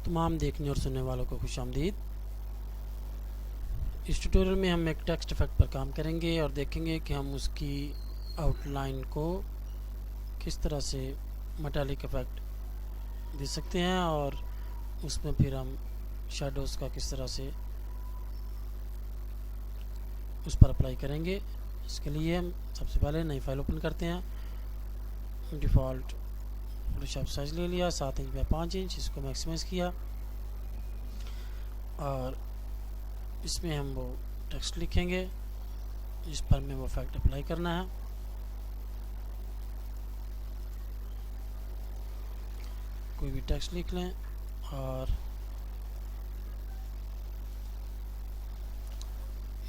तमाम देखने और सुनने वालों को खुशामदीद। इस ट्यूटोरियल में हम एक टेक्स्ट इफेक्ट पर काम करेंगे और देखेंगे कि हम उसकी आउटलाइन को किस तरह से मेटालिक इफेक्ट दे सकते हैं और उसमें फिर हम शैडोज़ का किस तरह से उस पर अप्लाई करेंगे। इसके लिए हम सबसे पहले नई फाइल ओपन करते हैं। डिफ़ॉल्ट फोटोशॉप साइज ले लिया 7 इंच बाय 5 इंच, इसको मैक्सिमाइज़ किया और इसमें हम वो टेक्स्ट लिखेंगे जिस पर हमें वो इफेक्ट अप्लाई करना है। कोई भी टेक्स्ट लिख लें और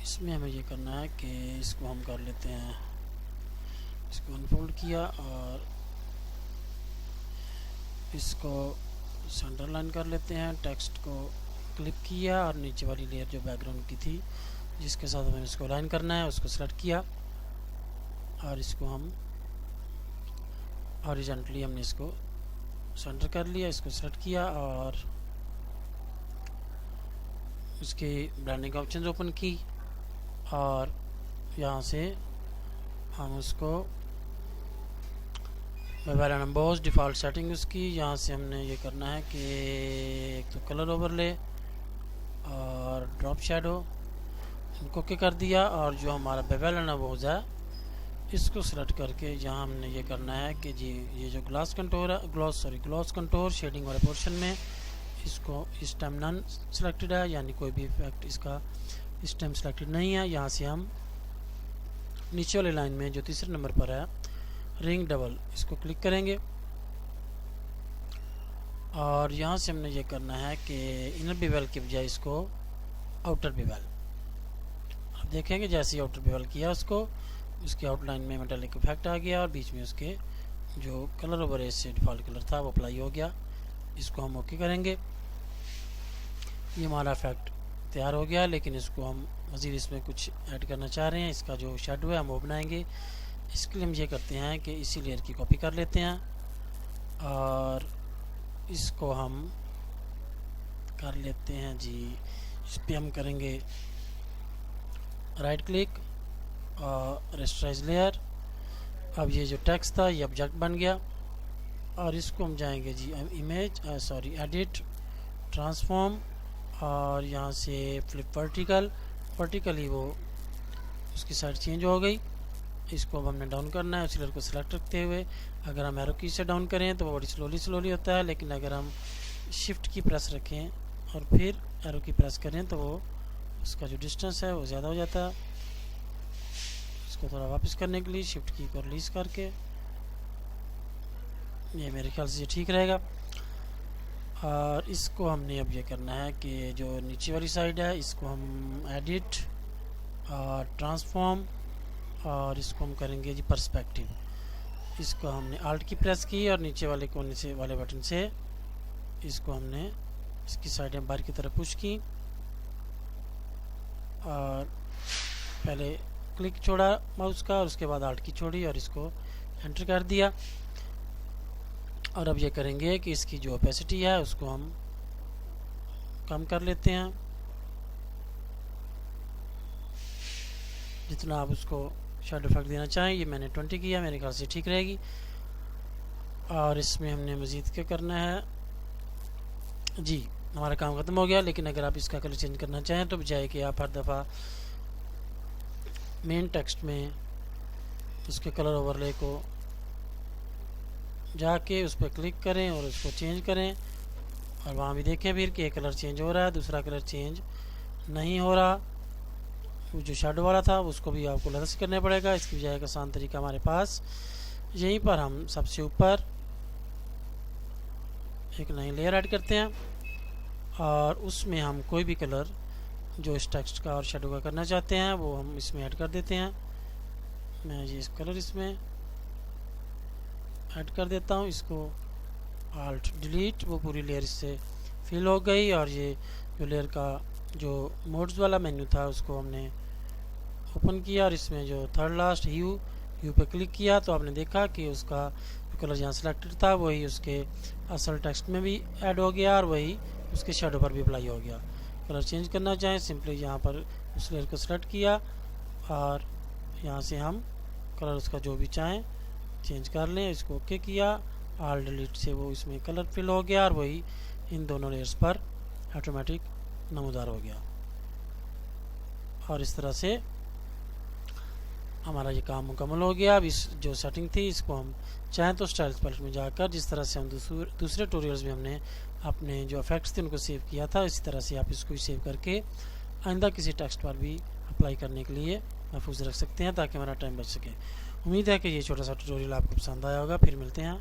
इसमें हमें ये करना है कि इसको हम कर लेते हैं, इसको अनफोल्ड किया और इसको सेंटर लाइन कर लेते हैं। टेक्स्ट को क्लिक किया और नीचे वाली लेयर जो बैकग्राउंड की थी जिसके साथ हमें इसको लाइन करना है उसको सेलेक्ट किया और इसको हम हॉरिजॉन्टली हमने इसको सेंटर कर लिया। इसको सेलेक्ट किया और उसके ब्लेंडिंग ऑप्शंस ओपन की और यहाँ से हम उसको मोबाइल एम्बोस डिफ़ॉल्ट सेटिंग उसकी यहाँ से हमने ये करना है कि एक तो कलर ओवरले और ड्रॉप शैडो इनको ओके कर दिया और जो हमारा बेवल एम्बोस है इसको सेलेक्ट करके यहाँ हमने ये करना है कि जी ये जो ग्लास कंटोर शेडिंग वाले पोर्शन में इसको इस टाइम नन सेलेक्टेड है, यानी कोई भी इफेक्ट इसका इस टाइम सेलेक्टेड नहीं है। यहाँ से हम नीचे वाली लाइन में जो तीसरे नंबर पर है रिंग डबल इसको क्लिक करेंगे और यहाँ से हमने ये करना है कि इनर बेवल की बजाय इसको आउटर बेवल। आप देखेंगे जैसे ही आउटर बेवल किया उसकी आउटलाइन में मेटालिक इफेक्ट आ गया और बीच में उसके जो कलर ओवर एज से डिफ़ॉल्ट कलर था वो अप्लाई हो गया। इसको हम ओके करेंगे। ये हमारा इफेक्ट तैयार हो गया, लेकिन इसको हम मज़ीद इसमें कुछ ऐड करना चाह रहे हैं। इसका जो शेडो है हम वो बनाएंगे। इसके लिए हम ये करते हैं कि इसी लेयर की कॉपी कर लेते हैं और इसको हम कर लेते हैं जी, इस पर हम करेंगे राइट क्लिक और रेस्टराइज लेयर। अब ये जो टेक्स्ट था ये ऑब्जेक्ट बन गया और इसको हम जाएंगे जी एडिट ट्रांसफॉर्म और यहाँ से फ्लिप वर्टिकली वो उसकी साइड चेंज हो गई। इसको अब हमने डाउन करना है उस लेयर को सिलेक्ट रखते हुए। अगर हम एरो की से डाउन करें तो वो बड़ी स्लोली होता है, लेकिन अगर हम शिफ्ट की प्रेस रखें और फिर एरो की प्रेस करें तो वो उसका जो डिस्टेंस है वो ज़्यादा हो जाता है। इसको थोड़ा वापस करने के लिए शिफ्ट की को रिलीज़ करके ये मेरे ख्याल से ठीक रहेगा। और इसको हमने अब ये करना है कि जो नीचे वाली साइड है इसको हम एडिट और ट्रांसफॉर्म और इसको हम करेंगे जी पर्सपेक्टिव। इसको हमने आल्ट की प्रेस की और नीचे वाले कोने से वाले बटन से इसको हमने इसकी साइडें बाहर की तरफ पुश की और पहले क्लिक छोड़ा माउस का और उसके बाद आल्ट की छोड़ी और इसको एंटर कर दिया। और अब ये करेंगे कि इसकी जो ओपेसिटी है उसको हम कम कर लेते हैं जितना आप उसको शेडो इफेक्ट देना चाहें। ये मैंने 20 किया, मेरे ख्याल से ठीक रहेगी। और इसमें हमने मज़ीद क्या करना है जी, हमारा काम ख़त्म हो गया। लेकिन अगर आप इसका कलर चेंज करना चाहें तो बजाय कि आप हर दफ़ा मेन टेक्स्ट में उसके कलर ओवरले को जाके उस पर क्लिक करें और उसको चेंज करें और वहाँ भी देखें फिर कि एक कलर चेंज हो रहा है, दूसरा कलर चेंज नहीं हो रहा। वो जो शेडो वाला था उसको भी आपको अलग से करना पड़ेगा। इसकी बजाय एक आसान तरीका हमारे पास यहीं पर हम सबसे ऊपर एक नई लेयर ऐड करते हैं और उसमें हम कोई भी कलर जो इस टेक्स्ट का और शेडो का करना चाहते हैं वो हम इसमें ऐड कर देते हैं। मैं ये कलर इसमें ऐड कर देता हूँ। इसको आल्ट डिलीट, वो पूरी लेयर इससे फिल हो गई और ये जो लेयर का जो मोड्स वाला मेन्यू था उसको हमने ओपन किया और इसमें जो थर्ड लास्ट ह्यू पे क्लिक किया तो आपने देखा कि उसका जो कलर यहाँ सेलेक्टेड था वही उसके असल टेक्स्ट में भी ऐड हो गया और वही उसके शेडो पर भी अप्लाई हो गया। कलर चेंज करना चाहें सिंपली यहाँ पर उस लेयर को सेलेक्ट किया और यहाँ से हम कलर उसका जो भी चाहें चेंज कर लें। इसको ओके किया, ऑल डिलीट से वो इसमें कलर फिल हो गया और वही इन दोनों लेयर्स पर ऑटोमेटिक नमूदार हो गया। और इस तरह से हमारा ये काम मुकम्मल हो गया। अब इस जो सेटिंग थी इसको हम चाहें तो स्टाइल्स पैलेट में जाकर, जिस तरह से हम दूसरे ट्यूटोरियल्स में हमने अपने जो इफेक्ट्स थे उनको सेव किया था, इसी तरह से आप इसको भी सेव करके आइंदा किसी टेक्स्ट पर भी अप्लाई करने के लिए महफूज रख सकते हैं ताकि हमारा टाइम बच सके। उम्मीद है कि ये छोटा सा ट्यूटोरियल आपको पसंद आया होगा। फिर मिलते हैं।